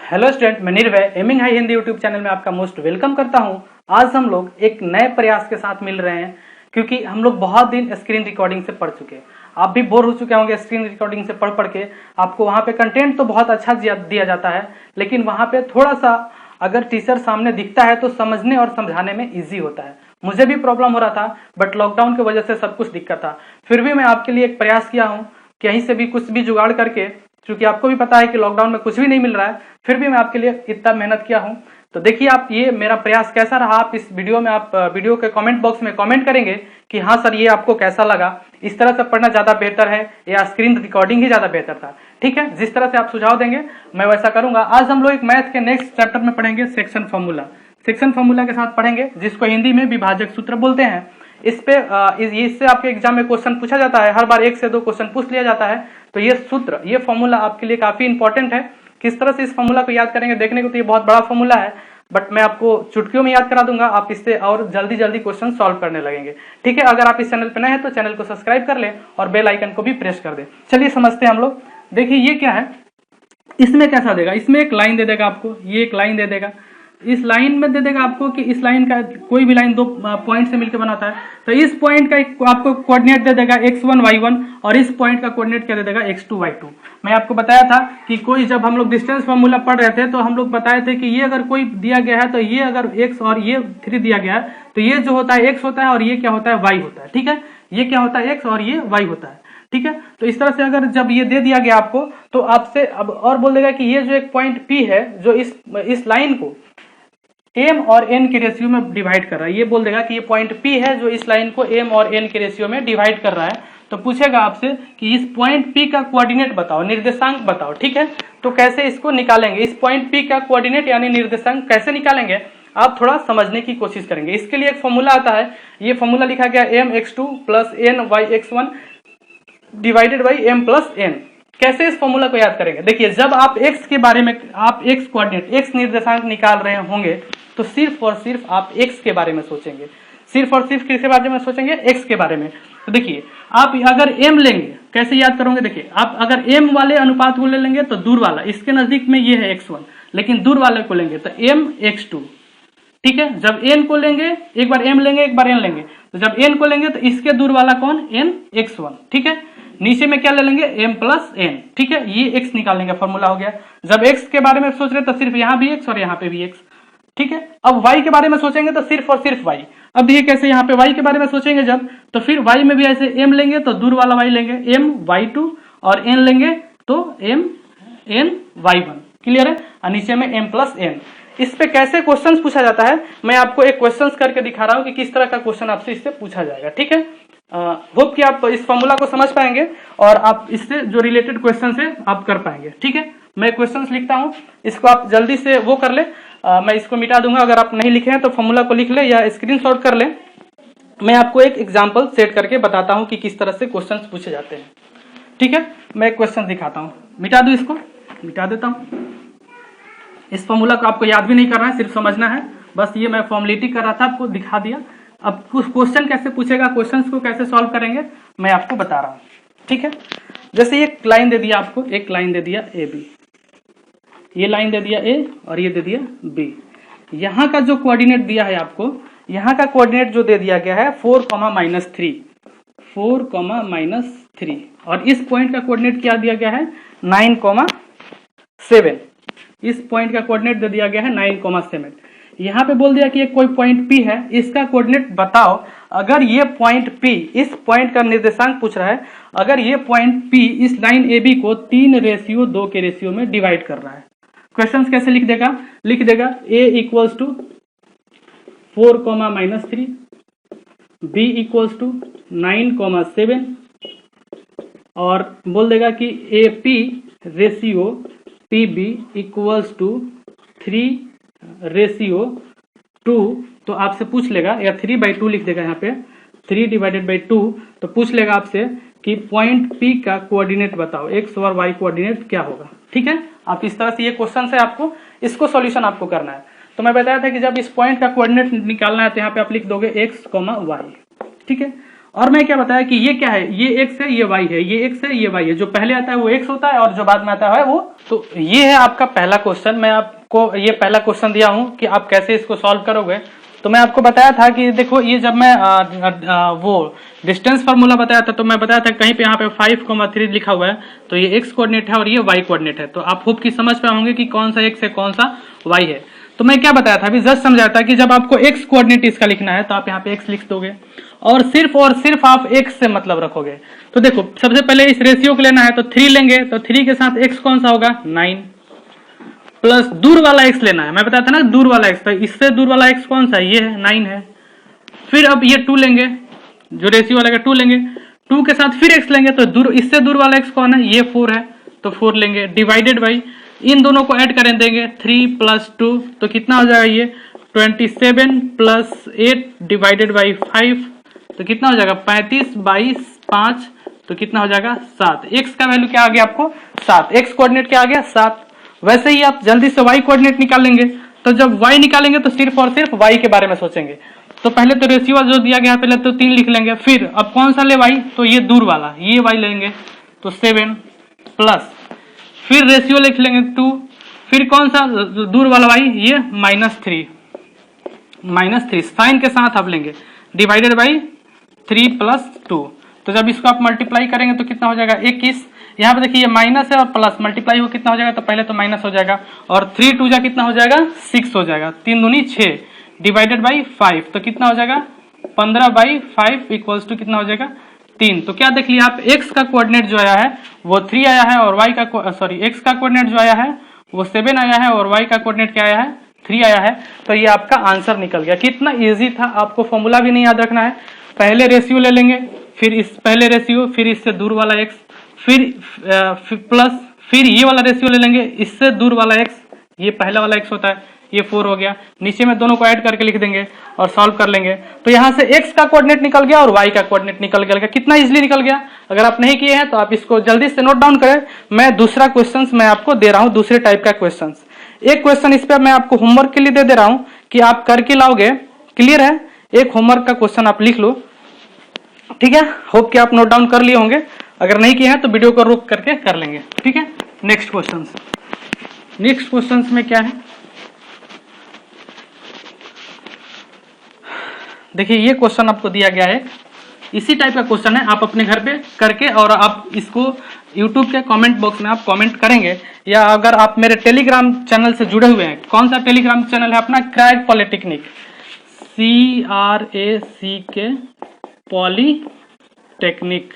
Hello student, मैं निर्भय aiming high Hindi YouTube channel में आपका मोस्ट वेलकम करता हूं। आज हम लोग एक नए प्रयास के साथ मिल रहे हैं क्योंकि हम लोग बहुत दिन स्क्रीन रिकॉर्डिंग से पढ़ चुके हैं। आप भी बोर हो चुके होंगे स्क्रीन रिकॉर्डिंग से पढ़ पढ़ के। आपको वहां पे कंटेंट तो बहुत अच्छा दिया जाता है, लेकिन वहां पे थोड़ा सा अगर टीचर सामने दिखता है तो समझने और समझाने में ईजी होता है। मुझे भी प्रॉब्लम हो रहा था, बट लॉकडाउन की वजह से सब कुछ दिक्कत था। फिर भी मैं आपके लिए एक प्रयास किया हूँ, कहीं से भी कुछ भी जुगाड़ करके, क्योंकि आपको भी पता है कि लॉकडाउन में कुछ भी नहीं मिल रहा है, फिर भी मैं आपके लिए इतना मेहनत किया हूं। तो देखिए आप ये मेरा प्रयास कैसा रहा। आप इस वीडियो में आप वीडियो के कमेंट बॉक्स में कमेंट करेंगे कि हाँ सर ये आपको कैसा लगा, इस तरह से पढ़ना ज्यादा बेहतर है या स्क्रीन रिकॉर्डिंग ही ज्यादा बेहतर था। ठीक है, जिस तरह से आप सुझाव देंगे मैं वैसा करूंगा। आज हम लोग एक मैथ के नेक्स्ट चैप्टर में पढ़ेंगे सेक्शन फॉर्मूला। सेक्शन फॉर्मूला के साथ पढ़ेंगे, जिसको हिंदी में विभाजक सूत्र बोलते हैं। इस पे इससे आपके एग्जाम में क्वेश्चन पूछा जाता है, हर बार 1 से 2 क्वेश्चन पूछ लिया जाता है। तो ये सूत्र, ये फॉर्मूला आपके लिए काफी इंपॉर्टेंट है। किस तरह से इस फॉर्मूला को याद करेंगे देखने को तो ये बहुत बड़ा फॉर्मूला है, बट मैं आपको चुटकियों में याद करा दूंगा। आप इससे और जल्दी जल्दी क्वेश्चन सॉल्व करने लगेंगे। ठीक है, अगर आप इस चैनल पे नए हैं तो चैनल को सब्सक्राइब कर लें और बेल आइकन को भी प्रेस कर दें। चलिए समझते हैं हम लोग। देखिए ये क्या है, इसमें कैसा देगा, इसमें एक लाइन दे देगा आपको, ये एक लाइन दे देगा। इस लाइन में दे देगा आपको कि इस लाइन का कोई भी लाइन 2 पॉइंट से मिलकर बनाता है। तो इस पॉइंट का आपको कोऑर्डिनेट दे देगा x1 y1 और इस पॉइंट का कोऑर्डिनेट क्या दे देगा x2 y2। मैं आपको बताया था कि कोई, जब हम लोग डिस्टेंस फार्मूला पढ़ रहे थे तो हम लोग बताए थे कि ये अगर कोई दिया गया है तो ये अगर x और ये 3 दिया गया है तो ये जो होता है x होता है और ये क्या होता है y होता है। ठीक है, ये क्या होता है x और ये y होता है। ठीक है, तो इस तरह से अगर जब ये दे दिया गया आपको तो आपसे अब और बोल देगा कि ये जो एक पॉइंट P है जो इस लाइन को m और n के रेशियो में डिवाइड कर रहा है, ये बोल देगा कि ये पॉइंट P है जो इस लाइन को m और n के रेशियो में डिवाइड कर रहा है। तो पूछेगा आपसे कि इस पॉइंट P का कोऑर्डिनेट बताओ, निर्देशांक बताओ। ठीक है, तो कैसे इसको निकालेंगे, इस पॉइंट P का कोऑर्डिनेट यानी निर्देशांक कैसे निकालेंगे, आप थोड़ा समझने की कोशिश करेंगे। इसके लिए एक फॉर्मूला आता है, ये फॉर्मूला लिखा गया mx2 plus ny(x1) divided by m plus n। कैसे इस फॉर्मूला को याद करेंगे, देखिए जब आप x के बारे में, आप x कोऑर्डिनेट, x निर्देशांक निकाल रहे होंगे तो सिर्फ और सिर्फ आप x के बारे में सोचेंगे, सिर्फ और सिर्फ किसके बारे में सोचेंगे, x के बारे में। तो देखिए आप अगर m लेंगे, कैसे याद करोगे, देखिए आप अगर m वाले अनुपात को ले लेंगे तो दूर वाला, इसके नजदीक में ये है x1, लेकिन दूर वाले को लेंगे तो mx2। ठीक है, जब n को लेंगे, एक बार m लेंगे एक बार n लेंगे, तो जब n को लेंगे तो इसके दूर वाला कौन, nx1। ठीक है, नीचे में क्या ले लेंगे, m प्लस n। ठीक है, ये x निकालने का फॉर्मूला हो गया। जब x के बारे में सोच रहे तो सिर्फ यहाँ भी x और यहाँ पे भी x। ठीक है, अब y के बारे में सोचेंगे तो सिर्फ और सिर्फ y। अब ये कैसे, यहाँ पे y के बारे में सोचेंगे जब, तो फिर y में भी ऐसे m लेंगे तो दूर वाला y लेंगे m y2 और n लेंगे तो m n y1। क्लियर है, और नीचे में m प्लस n। इस पे कैसे क्वेश्चंस पूछा जाता है, मैं आपको एक क्वेश्चंस करके दिखा रहा हूँ कि किस तरह का क्वेश्चन आपसे इससे पूछा जाएगा। ठीक है, होप कि आप इस फॉर्मूला को समझ पाएंगे और आप इससे जो रिलेटेड क्वेश्चन है आप कर पाएंगे। ठीक है, मैं क्वेश्चंस लिखता हूं, इसको आप जल्दी से वो कर ले। मैं इसको मिटा दूंगा, अगर आप नहीं लिखे हैं तो फॉर्मूला को लिख ले या स्क्रीनशॉट कर ले। मैं आपको एक एग्जाम्पल सेट करके बताता हूं कि किस तरह से क्वेश्चन पूछे जाते हैं। ठीक है, मैं क्वेश्चन दिखाता हूँ, मिटा दू, इसको मिटा देता हूँ। इस फॉर्मूला को आपको याद भी नहीं करना है, सिर्फ समझना है बस। ये मैं फॉर्मेलिटी कर रहा था, आपको दिखा दिया। अब क्वेश्चन कैसे पूछेगा, क्वेश्चंस को कैसे सॉल्व करेंगे मैं आपको बता रहा हूँ। ठीक है, जैसे ये लाइन दे दिया आपको, एक लाइन दे दिया ए बी, ये लाइन दे दिया ए और ये दे दिया बी। यहाँ का जो कोऑर्डिनेट दिया है आपको, यहाँ का कोऑर्डिनेट जो दे दिया गया है 4,-3, 4,-3, और इस पॉइंट का कोऑर्डिनेट क्या दिया गया है, 9,7। इस पॉइंट का कोऑर्डिनेट दे दिया गया है 9,7। यहाँ पे बोल दिया कि ये कोई पॉइंट P है, इसका कोऑर्डिनेट बताओ। अगर ये पॉइंट P, इस पॉइंट का निर्देशांक पूछ रहा है, अगर ये पॉइंट P इस लाइन AB को 3:2 के रेशियो में डिवाइड कर रहा है। क्वेश्चन कैसे लिख देगा, लिख देगा A equals to 4,-3, B equals to 9,7 और बोल देगा कि AP ratio PB equals to 3:2। तो आपसे पूछ लेगा, या 3/2 लिख देगा, यहाँ पे 3/2। तो पूछ लेगा आपसे कि पॉइंट P का कोऑर्डिनेट बताओ, x और y कोऑर्डिनेट क्या होगा। ठीक है, आप इस तरह से, ये क्वेश्चन है, आपको इसको सॉल्यूशन आपको करना है। तो मैं बताया था कि जब इस पॉइंट का कोऑर्डिनेट निकालना है तो यहाँ पे आप लिख दोगे x, y। ठीक है, और मैं क्या बताया कि ये क्या है, ये x है, ये y है, ये x है, ये y है, जो पहले आता है वो x होता है और जो बाद में आता है वो। तो ये है आपका पहला क्वेश्चन। मैं आपको ये पहला क्वेश्चन दिया हूं कि आप कैसे इसको सॉल्व करोगे। तो मैं आपको बताया था कि देखो ये जब मैं वो डिस्टेंस फार्मूला बताया था तो मैं बताया था कहीं पे यहाँ पे 5,3 लिखा हुआ है तो ये x कोऑर्डिनेट है और ये y कोऑर्डिनेट है। तो आप होप की समझ पाए होंगे कि कौन सा x है कौन सा y है। तो मैं क्या बताया था अभी जस्ट समझाया था कि जब आपको x कोऑर्डिनेट इसका लिखना है तो आप यहाँ पे x लिख दोगे और सिर्फ आप x से मतलब रखोगे। तो देखो सबसे पहले इस रेशियो को लेना है तो 3 लेंगे तो 3 के साथ x कौन सा होगा 9 प्लस दूर वाला x लेना है। मैं बताया था ना दूर वाला x, तो इससे दूर वाला x कौन सा है, ये है 9 है। फिर अब ये 2 लेंगे, जो रेशियो वाला 2 लेंगे, 2 के साथ फिर x लेंगे तो दूर इससे दूर वाला x कौन है, ये 4 है तो 4 लेंगे डिवाइडेड बाई इन दोनों को ऐड करें देंगे 3 + 2 तो कितना हो जाएगा ये 27 + 8 डिवाइडेड बाई 5 तो कितना हो जाएगा 35/5 तो कितना हो जाएगा 7। x का वैल्यू क्या आ गया आपको 7, x कोऑर्डिनेट क्या आ गया 7। वैसे ही आप जल्दी से y कोऑर्डिनेट निकालेंगे तो जब y निकालेंगे तो सिर्फ और सिर्फ y के बारे में सोचेंगे। तो पहले तो रेशियो जो दिया गया पहले तो 3 लिख लेंगे, फिर अब कौन सा ले y तो ये दूर वाला ये y लेंगे तो 7 प्लस फिर रेशियो लिख लेंगे 2, फिर कौन सा दूर वाला y ये -3 साइन के साथ आप लेंगे डिवाइडेड बाई 3 + 2 तो जब इसको आप मल्टीप्लाई करेंगे तो कितना हो जाएगा 21। यहाँ पे देखिए ये माइनस है और प्लस मल्टीप्लाई हो कितना हो जाएगा तो पहले तो माइनस हो जाएगा और 3 2 जा कितना हो जाएगा 6 हो जाएगा, 3 दूनी 6 डिवाइडेड बाई 5 तो कितना हो जाएगा 15/5 इक्वल्स टू कितना हो जाएगा 3। तो क्या देख लिया आप x का कोऑर्डिनेट जो आया है वो 3 आया है और y का x का कोऑर्डिनेट जो आया है वो 7 आया है और y का कोऑर्डिनेट क्या आया है 3 आया है। तो ये आपका आंसर निकल गया। कितना इजी था, आपको फॉर्मूला भी नहीं याद रखना है, पहले रेशियो ले लेंगे फिर इस पहले रेशियो फिर इससे दूर वाला x फिर प्लस फिर ये वाला रेशियो ले लेंगे इससे दूर वाला x, ये पहला वाला x होता है ये 4 हो गया, नीचे में दोनों को ऐड करके लिख देंगे और सॉल्व कर लेंगे तो यहाँ से x का कोऑर्डिनेट निकल गया और y का कोऑर्डिनेट निकल गया। कितना इजीली निकल गया। अगर आप नहीं किए हैं तो आप इसको जल्दी से नोट डाउन करें। मैं दूसरा क्वेश्चन मैं आपको दे रहा हूँ, दूसरे टाइप का क्वेश्चन। एक क्वेश्चन इस पर मैं आपको होमवर्क के लिए दे रहा हूँ कि आप करके लाओगे, क्लियर है। एक होमवर्क का क्वेश्चन आप लिख लो, ठीक है। होप कि आप नोट डाउन कर लिए होंगे, अगर नहीं किए हैं तो वीडियो को रोक करके कर लेंगे, ठीक है। नेक्स्ट क्वेश्चन में क्या है देखिए, ये क्वेश्चन आपको दिया गया है, इसी टाइप का क्वेश्चन है। आप अपने घर पे करके और आप इसको YouTube के कमेंट बॉक्स में आप कमेंट करेंगे, या अगर आप मेरे टेलीग्राम चैनल से जुड़े हुए हैं, कौन सा टेलीग्राम चैनल है अपना, क्रैक पॉलिटेक्निक, CRACK पॉलीटेक्निक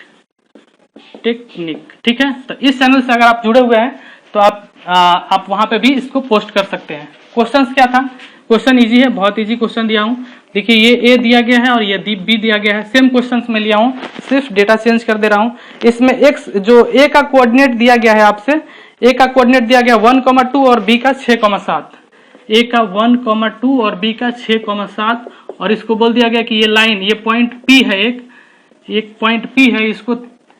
ठीक है। तो इस चैनल से अगर आप जुड़े हुए हैं तो आप वहां पे भी इसको पोस्ट कर सकते हैं। क्वेश्चन क्या था, क्वेश्चन इजी है, बहुत इजी क्वेश्चन दिया हूं। देखिए ये ए दिया गया है और ये बी दिया गया है, सेम क्वेश्चंस में लिया हूं, सिर्फ डेटा चेंज कर दे रहा हूं। इसमें एक्स जो ए का कोऑर्डिनेट दिया गया है आपसे, ए का कोऑर्डिनेट दिया गया 1,2 और बी का 6,7, ए का 1,2 और बी का 6,7 और इसको बोल दिया गया कि ये लाइन, ये पॉइंट पी है, एक पॉइंट पी है, इसको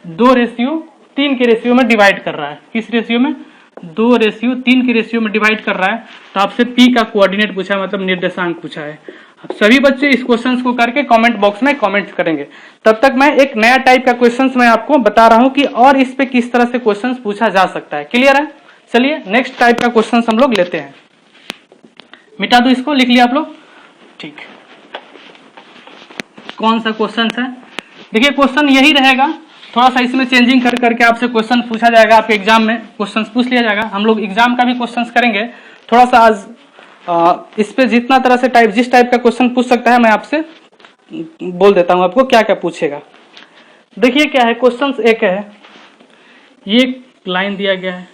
2:3 के रेशियो में डिवाइड कर रहा है। किस रेशियो में, 2:3 के रेशियो में डिवाइड कर रहा है। तो आपसे पी का कोऑर्डिनेट पूछा है, मतलब निर्देशांक पूछा है। अब सभी बच्चे इस क्वेश्चंस को करके कमेंट बॉक्स में कमेंट करेंगे। तब तक मैं एक नया टाइप का क्वेश्चंस मैं आपको बता रहा हूं कि और इस पे किस तरह से क्वेश्चंस पूछा जा सकता है। क्लियर है। चलिए नेक्स्ट टाइप का क्वेश्चंस हम लोग लेते हैं। मिटा दो इसको, लिख लिया आप लोग, ठीक। कौन सा क्वेश्चन है, देखिए क्वेश्चन यही रहेगा, थोड़ा सा इसमें चेंजिंग कर करके आपसे क्वेश्चन पूछा जाएगा। आपके एग्जाम में क्वेश्चन पूछ लिया जाएगा। हम लोग एग्जाम का भी क्वेश्चन करेंगे थोड़ा सा आज। इस पे जितना तरह से जिस टाइप का क्वेश्चन पूछ सकता है मैं आपसे बोल देता हूं आपको क्या क्या पूछेगा। देखिए क्या है, क्वेश्चन एक है, ये लाइन दिया गया है,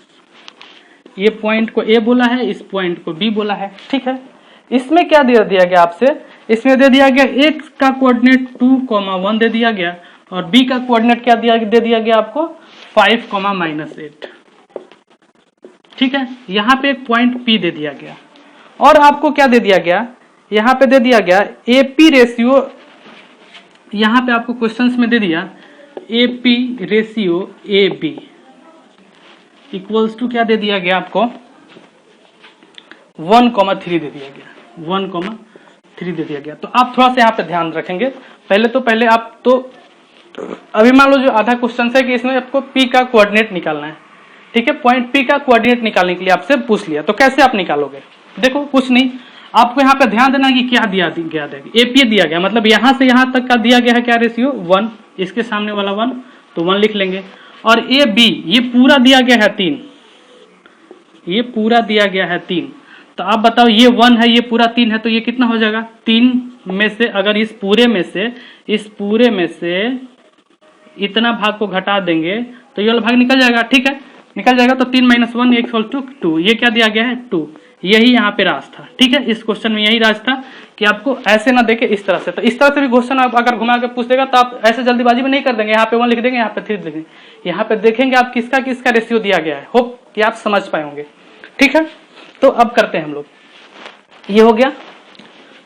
ये पॉइंट को ए बोला है, इस पॉइंट को बी बोला है, ठीक है। इसमें क्या दिया गया आपसे, इसमें दे दिया गया एक्स का कोऑर्डिनेट 2,1 दे दिया गया और बी का कोऑर्डिनेट क्या दे दिया गया आपको 5,-8, ठीक है। यहाँ पे एक पॉइंट पी दे दिया गया और आपको क्या दे दिया गया, यहाँ पे दे दिया गया एपी रेशियो, यहाँ पे आपको क्वेश्चंस में दे दिया AP ratio A B equals to क्या दे दिया गया आपको 1,3 दे दिया गया, 1,3 दे दिया गया। तो आप थोड़ा सा यहाँ पे ध्यान रखेंगे। पहले आप तो अभी मान लो जो आधा क्वेश्चन है कि इसमें आपको पी का कोऑर्डिनेट निकालना है, ठीक है। पॉइंट पी का कोऑर्डिनेट निकालने के लिए आपसे पूछ लिया, तो कैसे आप निकालोगे? देखो कुछ नहीं, आपको यहाँ पे ध्यान देना कि क्या दिया गया है, एपी दिया गया, मतलब यहाँ से यहाँ तक का दिया गया है क्या रेशियो 1, इसके सामने वाला 1 तो 1 लिख लेंगे। और ए बी ये पूरा दिया गया है 3, ये पूरा दिया गया है 3, तो आप बताओ ये 1 है, ये पूरा 3 है, तो ये कितना हो जाएगा? 3 में से अगर इस पूरे में से इतना भाग को घटा देंगे तो ये वाला भाग निकल जाएगा, ठीक है, निकल जाएगा। तो 3 - 1 = 2, ये क्या दिया गया है? 2। यही यहाँ पे राज था, ठीक है। इस क्वेश्चन में यही राज था कि आपको ऐसे ना देखे, इस तरह से। तो इस तरह से भी क्वेश्चन आप अगर घुमा के पूछ देगा तो आप ऐसे जल्दीबाजी में नहीं कर देंगे, यहाँ पे 1 लिख देंगे, यहाँ पे 3 लिख देंगे। यहाँ पे देखेंगे आप किसका किसका रेशियो दिया गया है। होप कि आप समझ पाए होंगे, ठीक है। तो अब करते हैं हम लोग, ये हो गया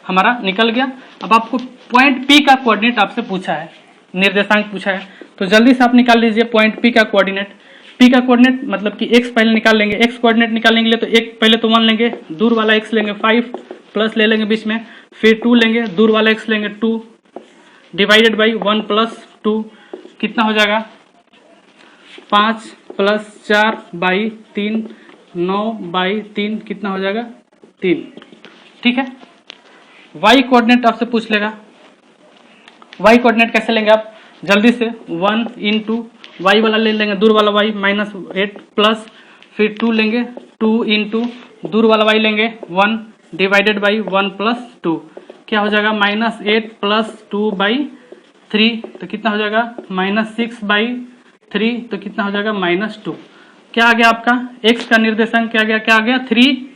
हमारा, निकल गया। अब आपको पॉइंट पी का कोऑर्डिनेट आपसे पूछा है, निर्देशांक पूछा है, तो जल्दी से आप निकाल लीजिए पॉइंट पी का कोऑर्डिनेट। पी का कोऑर्डिनेट मतलब कि x पहले निकाल लेंगे, x कोऑर्डिनेट निकालने के लिए तो एक पहले तो 1 लेंगे, दूर वाला x लेंगे 5 प्लस ले लेंगे बीच में, फिर 2 लेंगे, दूर वाला x लेंगे 2 डिवाइडेड बाई 1 + 2 कितना हो जाएगा? 5 + 4/3 9/3 कितना हो जाएगा? 3, ठीक है। y कोऑर्डिनेट आपसे पूछ लेगा, y कोऑर्डिनेट कैसे लेंगे आप? जल्दी से 1 × y वाला ले लेंगे, दूर वाला y -8 प्लस फिर 2 लेंगे, 2 × दूर वाला y लेंगे 1 डिवाइडेड बाई 1 + 2 क्या हो जाएगा? -8 + 2/3 तो कितना हो जाएगा? -6/3 तो कितना हो जाएगा? -2। क्या आ गया आपका? x का निर्देशांक क्या आ गया? 3,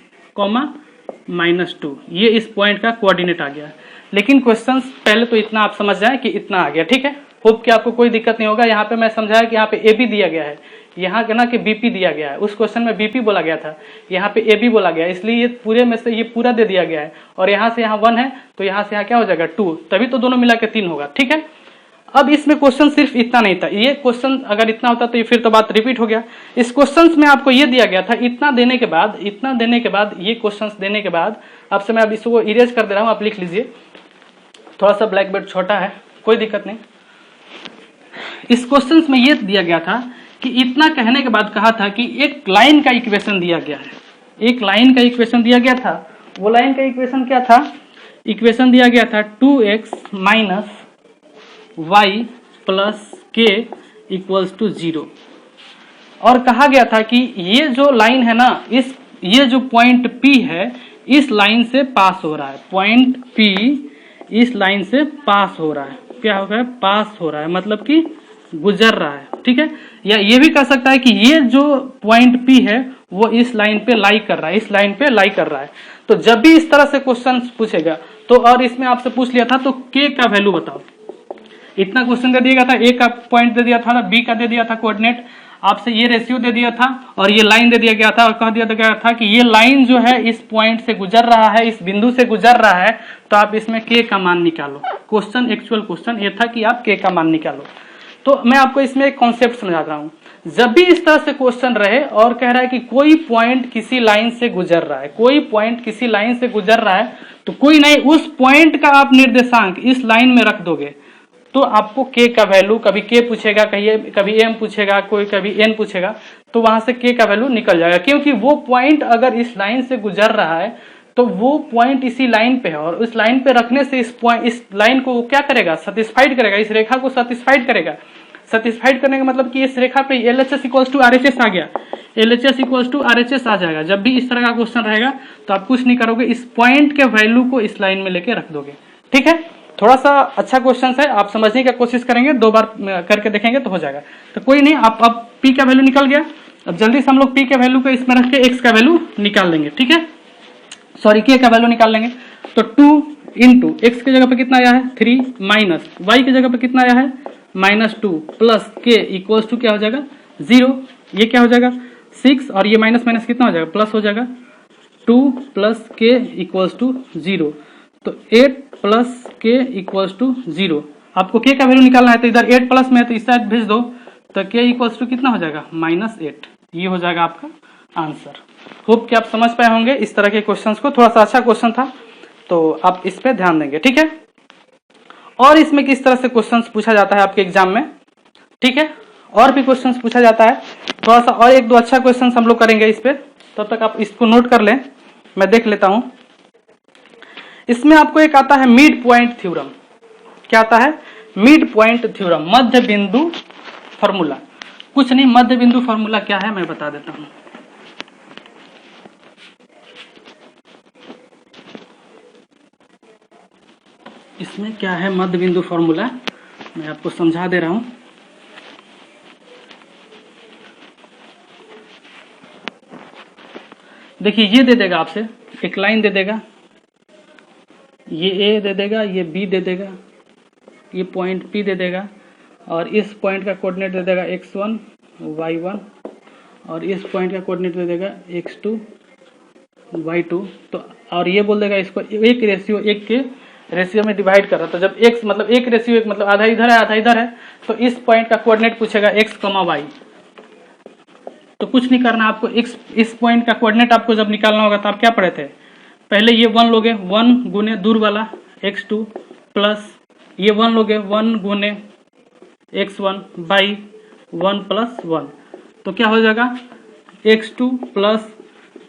-2। ये इस पॉइंट का कोऑर्डिनेट आ गया। लेकिन क्वेश्चन पहले तो इतना आप समझ जाए कि इतना आ गया, ठीक है। होप कि आपको कोई दिक्कत नहीं होगा। यहाँ पे मैं समझाया कि यहाँ पे ए बी दिया गया है, यहाँ के ना कि बीपी दिया गया है। उस क्वेश्चन में बीपी बोला गया था, यहाँ पे ए बी बोला गया, इसलिए ये पूरे में से ये पूरा दे दिया गया है। और यहाँ से यहाँ 1 है तो यहाँ से यहाँ क्या हो जाएगा? 2, तभी तो दोनों मिला के 3 होगा, ठीक है। अब इसमें क्वेश्चन सिर्फ इतना नहीं था, ये क्वेश्चन अगर इतना होता तो फिर तो बात रिपीट हो गया। इस क्वेश्चन में आपको ये दिया गया था, इतना देने के बाद ये क्वेश्चन देने के बाद आपसे मैं अब इसको इरेज कर दे रहा हूँ, आप लिख लीजिए। थोड़ा सा ब्लैक बोर्ड छोटा है, कोई दिक्कत नहीं। इस क्वेश्चन में ये दिया गया था कि इतना कहने के बाद कहा था कि एक लाइन का इक्वेशन दिया गया है, एक लाइन का इक्वेशन दिया गया था। वो लाइन का इक्वेशन क्या था? इक्वेशन दिया गया था 2x - y + k = 0। और कहा गया था कि ये जो लाइन है ना, ये जो पॉइंट P है इस लाइन से पास हो रहा है, पॉइंट P इस लाइन से पास हो रहा है। क्या हो रहा है? पास हो रहा है, मतलब कि गुजर रहा है, ठीक है। या ये भी कह सकता है कि ये जो पॉइंट P है वो इस लाइन पे लाई कर रहा है, इस लाइन पे लाई कर रहा है। तो जब भी इस तरह से क्वेश्चन पूछेगा तो, और इसमें आपसे पूछ लिया था तो K का वैल्यू बताओ। इतना क्वेश्चन दे दिया गया था, A का पॉइंट दे दिया था, B का दे दिया था कोऑर्डिनेट, आपसे ये रेशियो दे दिया था और ये लाइन दे दिया गया था और कह दिया गया था कि ये लाइन जो है इस पॉइंट से गुजर रहा है, इस बिंदु से गुजर रहा है, तो आप इसमें K का मान निकालो। क्वेश्चन, एक्चुअल क्वेश्चन ये था कि आप K का मान निकालो। तो मैं आपको इसमें एक कॉन्सेप्ट समझा रहा हूँ। जब भी इस तरह से क्वेश्चन रहे और कह रहा है कि कोई पॉइंट किसी लाइन से गुजर रहा है, कोई पॉइंट किसी लाइन से गुजर रहा है, तो कोई नहीं, उस पॉइंट का आप निर्देशांक इस लाइन में रख दोगे तो आपको K का वैल्यू, कभी K पूछेगा, कभी M पूछेगा, कोई कभी N पूछेगा, तो वहां से K का वैल्यू निकल जाएगा। क्योंकि वो पॉइंट अगर इस लाइन से गुजर रहा है तो वो पॉइंट इसी लाइन पे है और उस लाइन पे रखने से इस लाइन को क्या करेगा? सेटिस्फाइड करेगा, इस रेखा को सेटिस्फाइड करेगा। सेटिस्फाइड करने का मतलब कि इस रेखा पे LHS = RHS आ गया, LHS = RHS आ जाएगा। जब भी इस तरह का क्वेश्चन रहेगा तो आप कुछ नहीं करोगे, इस पॉइंट के वैल्यू को इस लाइन में लेके रख दोगे, ठीक है। थोड़ा सा अच्छा क्वेश्चन है, आप समझने की कोशिश करेंगे, 2 बार करके देखेंगे तो हो जाएगा। तो कोई नहीं, आप अब P का वैल्यू निकल गया। अब जल्दी से हम लोग P के वैल्यू को इसमें रख के X का वैल्यू निकाल लेंगे, ठीक है, सॉरी K का वैल्यू निकाल लेंगे। तो 2 × X की जगह पे कितना आया है? 3 माइनस Y की जगह पे कितना आया है? -2 प्लस K = क्या हो जाएगा? 0। ये क्या हो जाएगा? 6 और ये माइनस माइनस कितना हो जाएगा? प्लस हो जाएगा। 2 + K = 0, तो 8 + K = 0। आपको K का वैल्यू निकालना है तो इधर 8 प्लस में है तो इस साइड भेज दो, तो K = कितना हो जाएगा? -8। ये हो जाएगा आपका आंसर। होप कि आप समझ पाए होंगे इस तरह के क्वेश्चंस को। थोड़ा सा अच्छा क्वेश्चन था तो आप इस पे ध्यान देंगे, ठीक है। और इसमें किस तरह से क्वेश्चंस पूछा जाता है आपके एग्जाम में, ठीक है, और भी क्वेश्चंस पूछा जाता है। थोड़ा सा और एक दो अच्छा क्वेश्चंस हम लोग करेंगे इस पे, तब तक आप इसको नोट कर लें, मैं देख लेता हूं। इसमें आपको एक आता है मिड पॉइंट थ्योरम। क्या आता है? मिड पॉइंट थ्योरम, मध्य बिंदु फॉर्मूला। कुछ नहीं, मध्य बिंदु फॉर्मूला क्या है मैं बता देता हूं। इसमें क्या है मध्य बिंदु फॉर्मूला, मैं आपको समझा दे रहा हूं। देखिए ये दे देगा आपसे, एक लाइन दे देगा, ये ए दे देगा, ये बी दे देगा, ये पॉइंट पी दे देगा, और इस पॉइंट का कोऑर्डिनेट दे देगा x1 y1, और इस पॉइंट का कोऑर्डिनेट दे देगा x2 y2। तो और ये बोल देगा इसको एक रेशियो एक के रेशियो में डिवाइड कर रहा। तो जब x मतलब एक रेशियो एक मतलब आधा इधर है आधा इधर है, तो इस पॉइंट का कोऑर्डिनेट पूछेगा x, y। तो कुछ नहीं करना आपको, इस पॉइंट का कोऑर्डिनेट आपको जब निकालना होगा तो आप क्या पढ़े थे, पहले ये 1 लोगे, 1 गुने दूर वाला x2 प्लस ये 1 लोगे 1 गुने x1 बाई 1 प्लस 1। तो क्या हो जाएगा x2 प्लस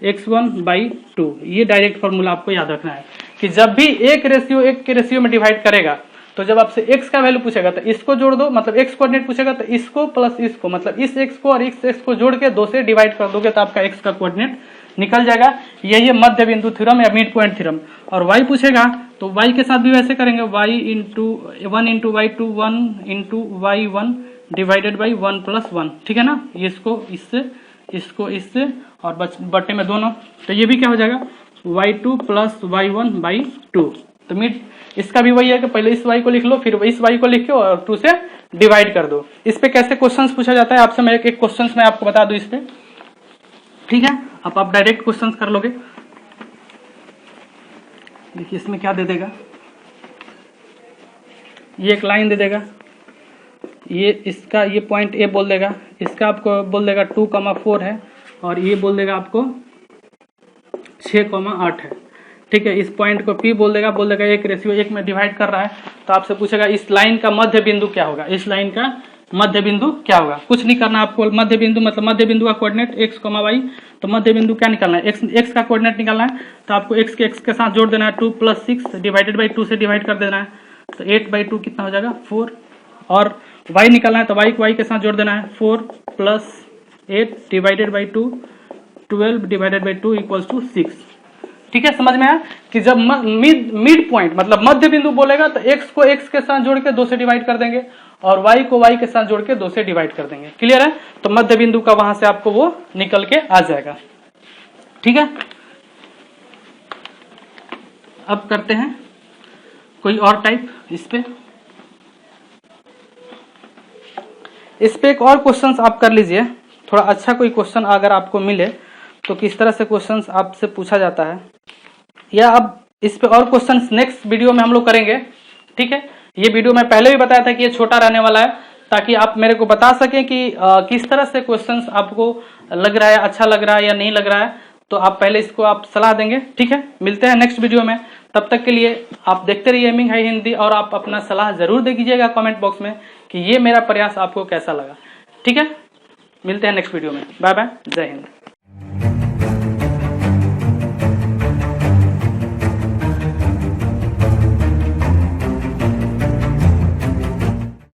x1 बाई 2। ये डायरेक्ट फॉर्मूला आपको याद रखना है कि जब भी एक रेशियो एक के रेशियो में डिवाइड करेगा, तो जब आपसे x का वैल्यू पूछेगा तो इसको जोड़ दो, मतलब x कोऑर्डिनेट पूछेगा तो इसको प्लस इसको, मतलब इस x को और इस x को जोड़ के 2 से डिवाइड कर दोगे तो आपका x का कोऑर्डिनेट निकल जाएगा। यही है मध्य बिंदु थ्योरम या मिड पॉइंट थ्योरम। और y पूछेगा तो y के साथ भी वैसे करेंगे, y into 1 into y2 1 into y1 divided by 1 plus 1, ठीक है ना। इसको इससे और बटे में दोनों, तो ये भी क्या हो जाएगा y2 प्लस y1 बाई 2। तो मिड इसका भी वही है कि पहले इस y को लिख लो, फिर इस y को लिख के और 2 से डिवाइड कर दो। इस पे कैसे क्वेश्चंस पूछा जाता है आपसे, मैं एक क्वेश्चंस में आपको बता दूं इस पे, ठीक है। अब आप डायरेक्ट क्वेश्चंस कर लोगे। देखिए इसमें क्या दे देगा, ये एक लाइन दे देगा, ये इसका ये पॉइंट ए बोल देगा, इसका आपको बोल देगा 2,4 है, और ये बोल देगा आपको 6,8 है, ठीक है। इस पॉइंट को P बोल देगा एक रेशियो एक में डिवाइड कर रहा है। तो आपसे पूछेगा इस लाइन का मध्य बिंदु क्या होगा, इस लाइन का मध्य बिंदु क्या होगा। कुछ नहीं करना आपको, मध्य बिंदु मतलब मध्य बिंदु का कोऑर्डिनेट x, y। तो मध्य बिंदु क्या निकालना है, x का कोऑर्डिनेट निकालना है। तो आपको x के साथ जोड़ देना है, 2 प्लस 6 डिवाइडेड बाई 2 से डिवाइड कर देना है। तो 8/2 कितना हो जाएगा 4। और y निकालना है तो y को y के साथ जोड़ देना है, 4 plus 8 divided by 2, 12 divided by 2 equals to 6। ठीक है, समझ में आया कि जब मिड पॉइंट मतलब मध्य बिंदु बोलेगा तो x को x के साथ जोड़ के 2 से डिवाइड कर देंगे, और y को y के साथ जोड़ के 2 से डिवाइड कर देंगे। क्लियर है। तो मध्य बिंदु का वहां से आपको वो निकल के आ जाएगा। ठीक है, अब करते हैं कोई और टाइप। इस पे एक और क्वेश्चंस आप कर लीजिए, थोड़ा अच्छा कोई क्वेश्चन अगर आपको मिले तो किस तरह से क्वेश्चंस आपसे पूछा जाता है, या अब इस पे और क्वेश्चंस नेक्स्ट वीडियो में हम लोग करेंगे। ठीक है, ये वीडियो मैं पहले भी बताया था कि ये छोटा रहने वाला है, ताकि आप मेरे को बता सकें कि किस तरह से क्वेश्चंस आपको लग रहा है, अच्छा लग रहा है या नहीं लग रहा है। तो आप पहले इसको आप सलाह देंगे। ठीक है, मिलते हैं नेक्स्ट वीडियो में। तब तक के लिए आप देखते रहिए एमिंग हाई हिंदी, और आप अपना सलाह जरूर दे दीजिएगा कमेंट बॉक्स में कि ये मेरा प्रयास आपको कैसा लगा। ठीक है, मिलते हैं नेक्स्ट वीडियो में। बाय बाय, जय हिंद।